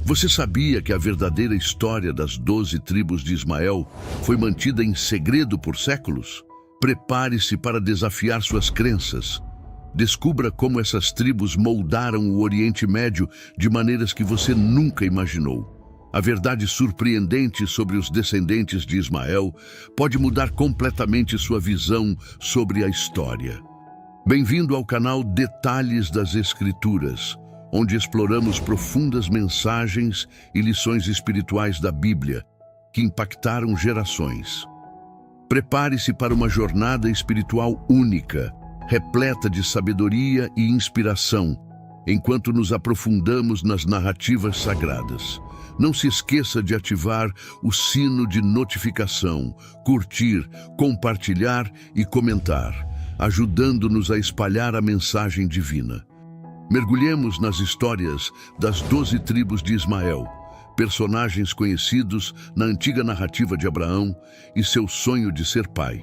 Você sabia que a verdadeira história das 12 tribos de Ismael foi mantida em segredo por séculos? Prepare-se para desafiar suas crenças. Descubra como essas tribos moldaram o Oriente Médio de maneiras que você nunca imaginou. A verdade surpreendente sobre os descendentes de Ismael pode mudar completamente sua visão sobre a história. Bem-vindo ao canal Detalhes das Escrituras, onde exploramos profundas mensagens e lições espirituais da Bíblia que impactaram gerações. Prepare-se para uma jornada espiritual única, repleta de sabedoria e inspiração, enquanto nos aprofundamos nas narrativas sagradas. Não se esqueça de ativar o sino de notificação, curtir, compartilhar e comentar, ajudando-nos a espalhar a mensagem divina. Mergulhemos nas histórias das 12 tribos de Ismael, personagens conhecidos na antiga narrativa de Abraão e seu sonho de ser pai.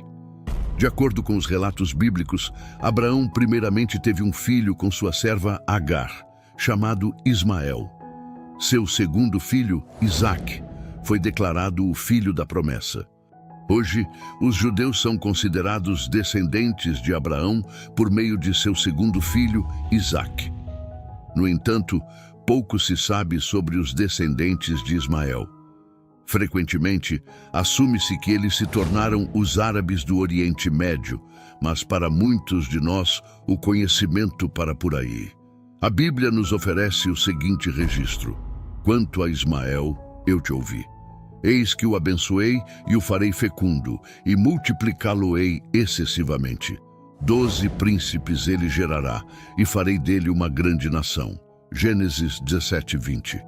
De acordo com os relatos bíblicos, Abraão primeiramente teve um filho com sua serva Agar, chamado Ismael. Seu segundo filho, Isaque, foi declarado o filho da promessa. Hoje, os judeus são considerados descendentes de Abraão por meio de seu segundo filho, Isaque. No entanto, pouco se sabe sobre os descendentes de Ismael. Frequentemente, assume-se que eles se tornaram os árabes do Oriente Médio, mas para muitos de nós, o conhecimento para por aí. A Bíblia nos oferece o seguinte registro: quanto a Ismael, eu te ouvi. Eis que o abençoei e o farei fecundo, e multiplicá-lo-ei excessivamente. 12 príncipes ele gerará, e farei dele uma grande nação. Gênesis 17:20.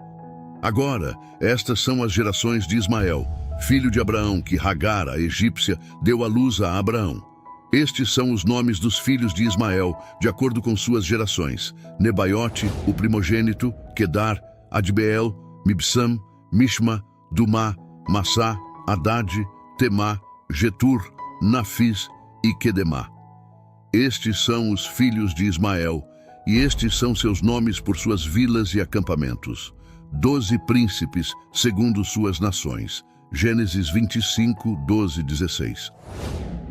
Agora, estas são as gerações de Ismael, filho de Abraão, que Agar, a egípcia, deu à luz a Abraão. Estes são os nomes dos filhos de Ismael, de acordo com suas gerações: Nebaiote, o primogênito, Quedar, Adbeel, Mibsam, Mishma, Dumá, Massá, Haddad, Temá, Getur, Nafis e Quedemá. Estes são os filhos de Ismael, e estes são seus nomes por suas vilas e acampamentos. 12 príncipes, segundo suas nações. Gênesis 25, 12, 16.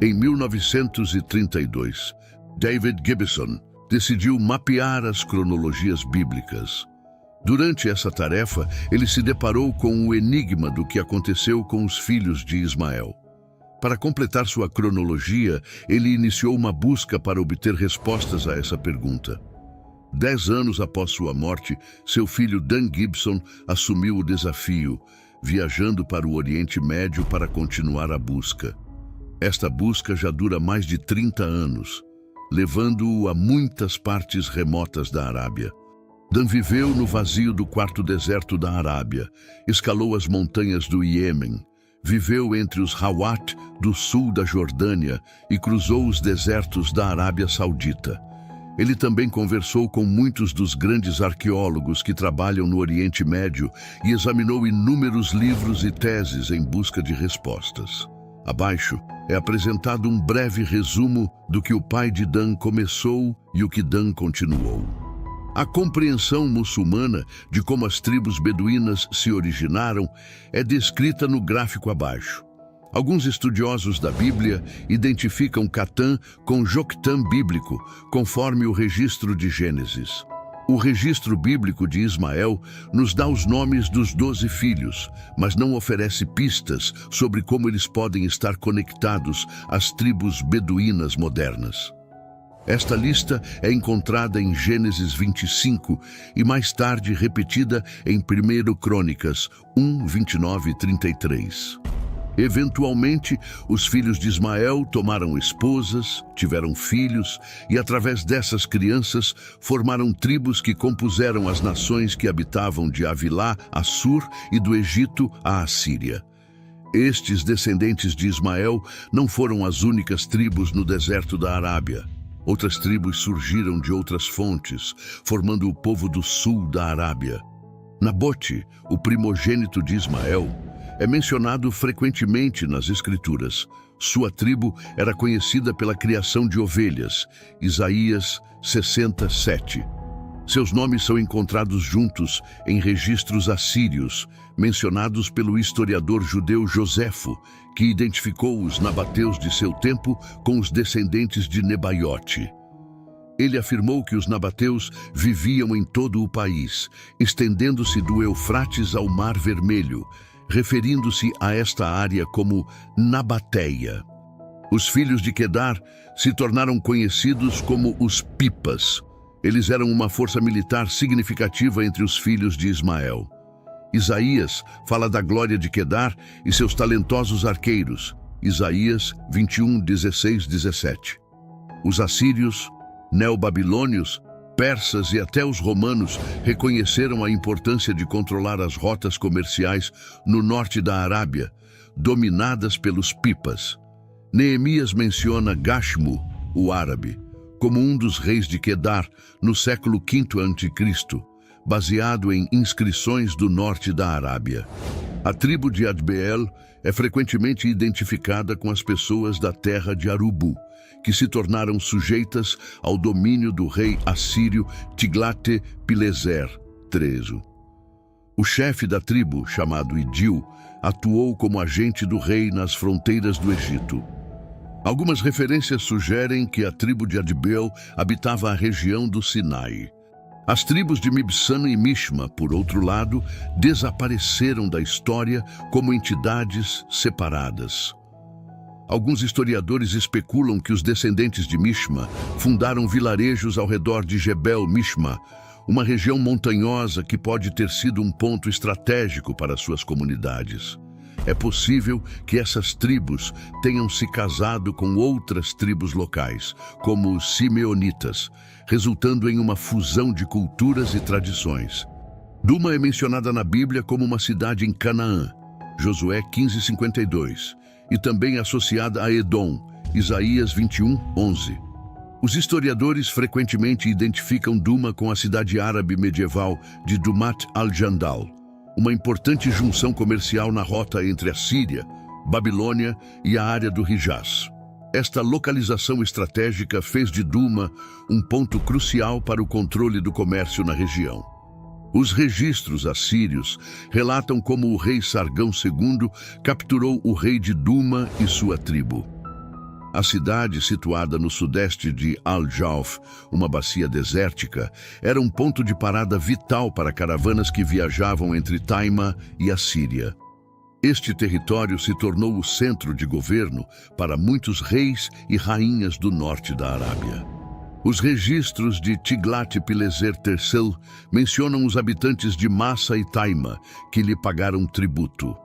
Em 1932, David Gibson decidiu mapear as cronologias bíblicas. Durante essa tarefa, ele se deparou com o enigma do que aconteceu com os filhos de Ismael. Para completar sua cronologia, ele iniciou uma busca para obter respostas a essa pergunta. 10 anos após sua morte, seu filho Dan Gibson assumiu o desafio, viajando para o Oriente Médio para continuar a busca. Esta busca já dura mais de 30 anos, levando-o a muitas partes remotas da Arábia. Dan viveu no vazio do quarto deserto da Arábia, escalou as montanhas do Iêmen, viveu entre os Hawat do sul da Jordânia e cruzou os desertos da Arábia Saudita. Ele também conversou com muitos dos grandes arqueólogos que trabalham no Oriente Médio e examinou inúmeros livros e teses em busca de respostas. Abaixo é apresentado um breve resumo do que o pai de Dan começou e o que Dan continuou. A compreensão muçulmana de como as tribos beduínas se originaram é descrita no gráfico abaixo. Alguns estudiosos da Bíblia identificam Catã com Joctã bíblico, conforme o registro de Gênesis. O registro bíblico de Ismael nos dá os nomes dos 12 filhos, mas não oferece pistas sobre como eles podem estar conectados às tribos beduínas modernas. Esta lista é encontrada em Gênesis 25 e mais tarde repetida em 1 Crônicas 1, 29 e 33. Eventualmente, os filhos de Ismael tomaram esposas, tiveram filhos e, através dessas crianças, formaram tribos que compuseram as nações que habitavam de Havilá, Assur e do Egito à Assíria. Estes descendentes de Ismael não foram as únicas tribos no deserto da Arábia. Outras tribos surgiram de outras fontes, formando o povo do sul da Arábia. Nabote, o primogênito de Ismael, é mencionado frequentemente nas Escrituras. Sua tribo era conhecida pela criação de ovelhas, Isaías 67. Seus nomes são encontrados juntos em registros assírios, mencionados pelo historiador judeu Joséfo, que identificou os nabateus de seu tempo com os descendentes de Nebaiote. Ele afirmou que os nabateus viviam em todo o país, estendendo-se do Eufrates ao Mar Vermelho, referindo-se a esta área como Nabateia. Os filhos de Quedar se tornaram conhecidos como os Pipas. Eles eram uma força militar significativa entre os filhos de Ismael. Isaías fala da glória de Quedar e seus talentosos arqueiros. Isaías 21, 16, 17. Os assírios, neobabilônios, persas e até os romanos reconheceram a importância de controlar as rotas comerciais no norte da Arábia, dominadas pelos Pipas. Neemias menciona Gashmu, o árabe, como um dos reis de Quedar no século V a.C., baseado em inscrições do norte da Arábia. A tribo de Adbeel é frequentemente identificada com as pessoas da terra de Arubu, que se tornaram sujeitas ao domínio do rei assírio Tiglat-Pileser III. O chefe da tribo, chamado Idil, atuou como agente do rei nas fronteiras do Egito. Algumas referências sugerem que a tribo de Adbeel habitava a região do Sinai. As tribos de Mibsam e Mishma, por outro lado, desapareceram da história como entidades separadas. Alguns historiadores especulam que os descendentes de Mishma fundaram vilarejos ao redor de Jebel Mishma, uma região montanhosa que pode ter sido um ponto estratégico para suas comunidades. É possível que essas tribos tenham se casado com outras tribos locais, como os simeonitas, resultando em uma fusão de culturas e tradições. Duma é mencionada na Bíblia como uma cidade em Canaã, Josué 15:52, e também associada a Edom, Isaías 21:11. Os historiadores frequentemente identificam Duma com a cidade árabe medieval de Dumat al-Jandal, uma importante junção comercial na rota entre a Síria, Babilônia e a área do Hijaz. Esta localização estratégica fez de Duma um ponto crucial para o controle do comércio na região. Os registros assírios relatam como o rei Sargão II capturou o rei de Duma e sua tribo. A cidade, situada no sudeste de Al-Jauf, uma bacia desértica, era um ponto de parada vital para caravanas que viajavam entre Taima e a Síria. Este território se tornou o centro de governo para muitos reis e rainhas do norte da Arábia. Os registros de Tiglat-Pileser III mencionam os habitantes de Massa e Taima, que lhe pagaram tributo.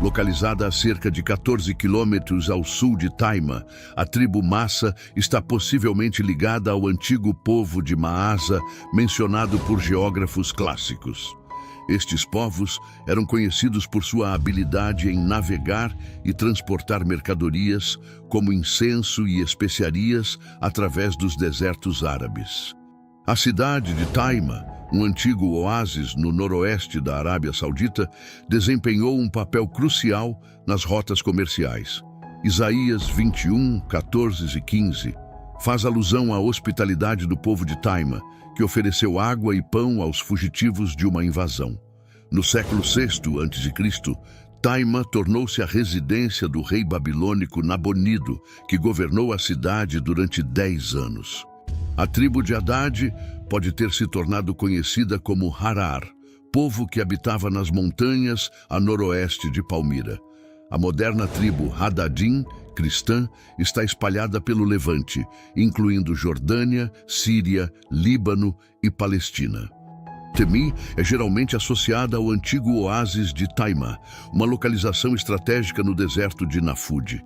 Localizada a cerca de 14 quilômetros ao sul de Taima, a tribo Massa está possivelmente ligada ao antigo povo de Maasa, mencionado por geógrafos clássicos. Estes povos eram conhecidos por sua habilidade em navegar e transportar mercadorias, como incenso e especiarias, através dos desertos árabes. A cidade de Taima, um antigo oásis no noroeste da Arábia Saudita, desempenhou um papel crucial nas rotas comerciais. Isaías 21, 14 e 15 faz alusão à hospitalidade do povo de Taima, que ofereceu água e pão aos fugitivos de uma invasão. No século VI a.C., Taima tornou-se a residência do rei babilônico Nabonido, que governou a cidade durante 10 anos. A tribo de Haddad pode ter se tornado conhecida como Harar, povo que habitava nas montanhas a noroeste de Palmira. A moderna tribo Hadadim, cristã, está espalhada pelo Levante, incluindo Jordânia, Síria, Líbano e Palestina. Temi é geralmente associada ao antigo oásis de Taima, uma localização estratégica no deserto de Nafud.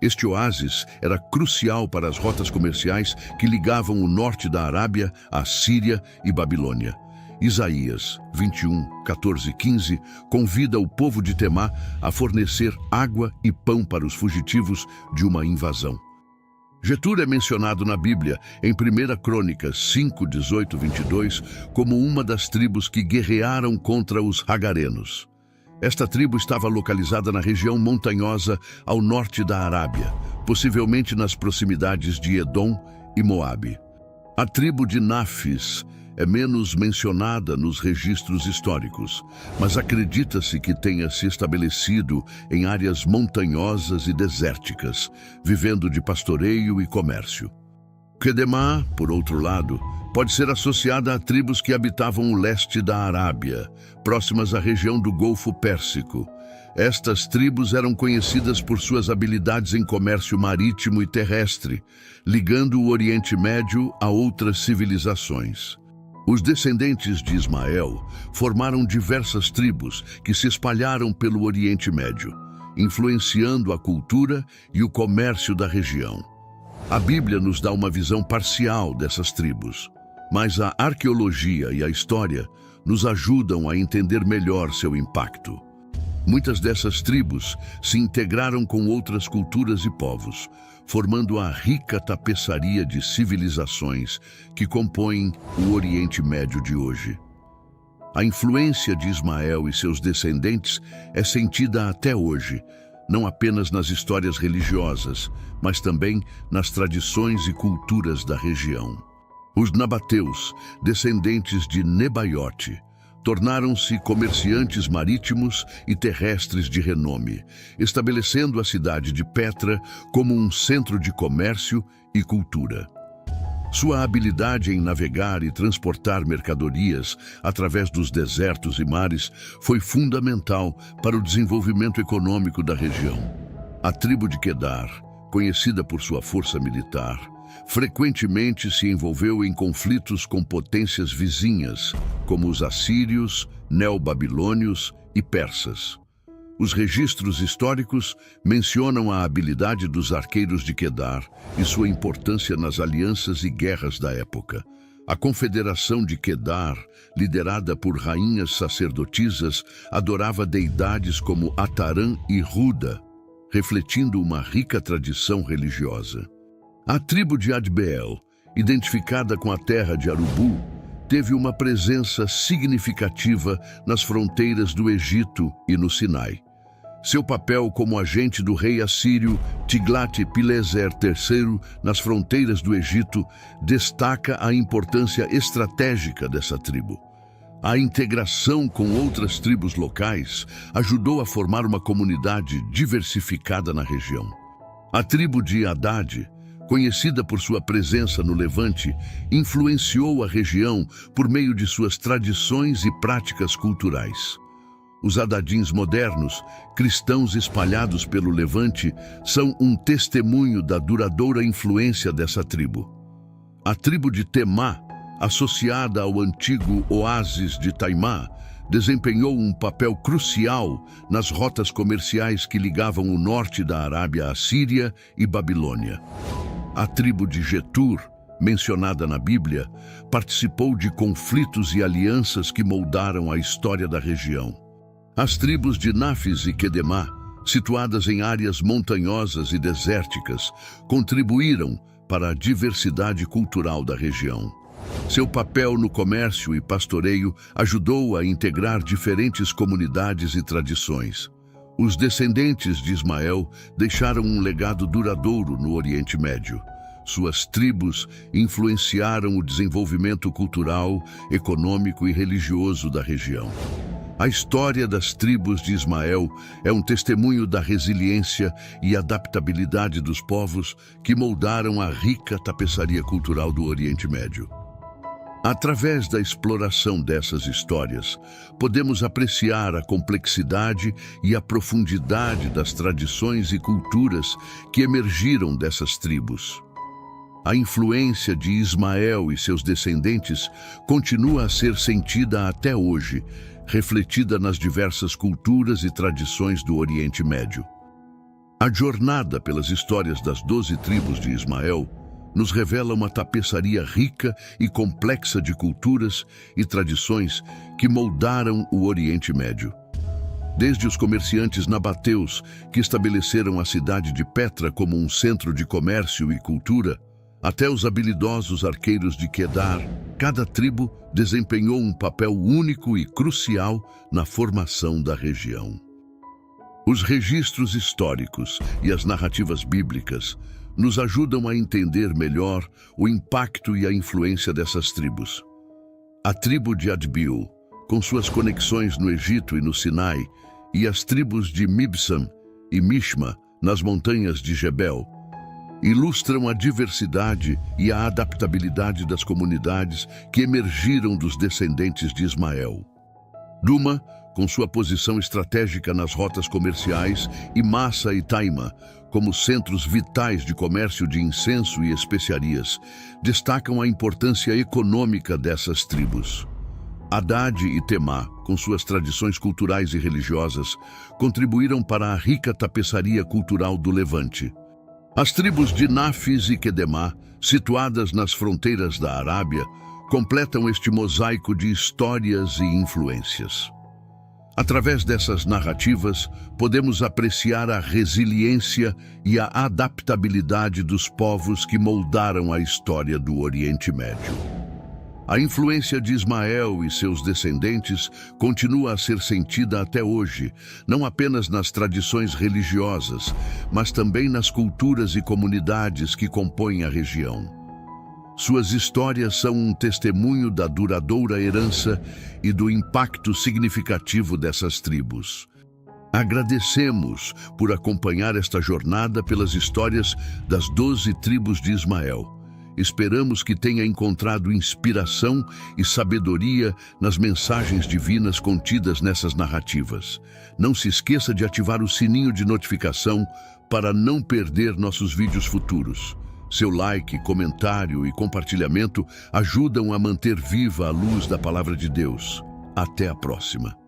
Este oásis era crucial para as rotas comerciais que ligavam o norte da Arábia à Síria e Babilônia. Isaías 21, 14 e 15 convida o povo de Temá a fornecer água e pão para os fugitivos de uma invasão. Jetur é mencionado na Bíblia, em 1 Crônicas 5, 18 e 22, como uma das tribos que guerrearam contra os Hagarenos. Esta tribo estava localizada na região montanhosa ao norte da Arábia, possivelmente nas proximidades de Edom e Moabe. A tribo de Nafis é menos mencionada nos registros históricos, mas acredita-se que tenha se estabelecido em áreas montanhosas e desérticas, vivendo de pastoreio e comércio. Quedemá, por outro lado, pode ser associada a tribos que habitavam o leste da Arábia, próximas à região do Golfo Pérsico. Estas tribos eram conhecidas por suas habilidades em comércio marítimo e terrestre, ligando o Oriente Médio a outras civilizações. Os descendentes de Ismael formaram diversas tribos que se espalharam pelo Oriente Médio, influenciando a cultura e o comércio da região. A Bíblia nos dá uma visão parcial dessas tribos, mas a arqueologia e a história nos ajudam a entender melhor seu impacto. Muitas dessas tribos se integraram com outras culturas e povos, formando a rica tapeçaria de civilizações que compõem o Oriente Médio de hoje. A influência de Ismael e seus descendentes é sentida até hoje, não apenas nas histórias religiosas, mas também nas tradições e culturas da região. Os nabateus, descendentes de Nebaiote, tornaram-se comerciantes marítimos e terrestres de renome, estabelecendo a cidade de Petra como um centro de comércio e cultura. Sua habilidade em navegar e transportar mercadorias através dos desertos e mares foi fundamental para o desenvolvimento econômico da região. A tribo de Quedar, conhecida por sua força militar, frequentemente se envolveu em conflitos com potências vizinhas, como os assírios, neobabilônios e persas. Os registros históricos mencionam a habilidade dos arqueiros de Quedar e sua importância nas alianças e guerras da época. A Confederação de Quedar, liderada por rainhas sacerdotisas, adorava deidades como Atarã e Ruda, refletindo uma rica tradição religiosa. A tribo de Adbeel, identificada com a terra de Arubu, teve uma presença significativa nas fronteiras do Egito e no Sinai. Seu papel como agente do rei assírio Tiglat-Pileser III nas fronteiras do Egito destaca a importância estratégica dessa tribo. A integração com outras tribos locais ajudou a formar uma comunidade diversificada na região. A tribo de Haddad, conhecida por sua presença no Levante, influenciou a região por meio de suas tradições e práticas culturais. Os Hadadins modernos, cristãos espalhados pelo Levante, são um testemunho da duradoura influência dessa tribo. A tribo de Temá, associada ao antigo oásis de Taimá, desempenhou um papel crucial nas rotas comerciais que ligavam o norte da Arábia à Síria e Babilônia. A tribo de Getur, mencionada na Bíblia, participou de conflitos e alianças que moldaram a história da região. As tribos de Náfis e Quedemá, situadas em áreas montanhosas e desérticas, contribuíram para a diversidade cultural da região. Seu papel no comércio e pastoreio ajudou a integrar diferentes comunidades e tradições. Os descendentes de Ismael deixaram um legado duradouro no Oriente Médio. Suas tribos influenciaram o desenvolvimento cultural, econômico e religioso da região. A história das tribos de Ismael é um testemunho da resiliência e adaptabilidade dos povos que moldaram a rica tapeçaria cultural do Oriente Médio. Através da exploração dessas histórias, podemos apreciar a complexidade e a profundidade das tradições e culturas que emergiram dessas tribos. A influência de Ismael e seus descendentes continua a ser sentida até hoje, refletida nas diversas culturas e tradições do Oriente Médio. A jornada pelas histórias das 12 tribos de Ismael nos revela uma tapeçaria rica e complexa de culturas e tradições que moldaram o Oriente Médio. Desde os comerciantes nabateus que estabeleceram a cidade de Petra como um centro de comércio e cultura, até os habilidosos arqueiros de Quedar, cada tribo desempenhou um papel único e crucial na formação da região. Os registros históricos e as narrativas bíblicas nos ajudam a entender melhor o impacto e a influência dessas tribos. A tribo de Adbil, com suas conexões no Egito e no Sinai, e as tribos de Mibsam e Mishma, nas montanhas de Jebel, ilustram a diversidade e a adaptabilidade das comunidades que emergiram dos descendentes de Ismael. Duma, com sua posição estratégica nas rotas comerciais, e Massa e Taima, como centros vitais de comércio de incenso e especiarias, destacam a importância econômica dessas tribos. Haddad e Temá, com suas tradições culturais e religiosas, contribuíram para a rica tapeçaria cultural do Levante. As tribos de Náfis e Quedemá, situadas nas fronteiras da Arábia, completam este mosaico de histórias e influências. Através dessas narrativas, podemos apreciar a resiliência e a adaptabilidade dos povos que moldaram a história do Oriente Médio. A influência de Ismael e seus descendentes continua a ser sentida até hoje, não apenas nas tradições religiosas, mas também nas culturas e comunidades que compõem a região. Suas histórias são um testemunho da duradoura herança e do impacto significativo dessas tribos. Agradecemos por acompanhar esta jornada pelas histórias das 12 tribos de Ismael. Esperamos que tenha encontrado inspiração e sabedoria nas mensagens divinas contidas nessas narrativas. Não se esqueça de ativar o sininho de notificação para não perder nossos vídeos futuros. Seu like, comentário e compartilhamento ajudam a manter viva a luz da Palavra de Deus. Até a próxima.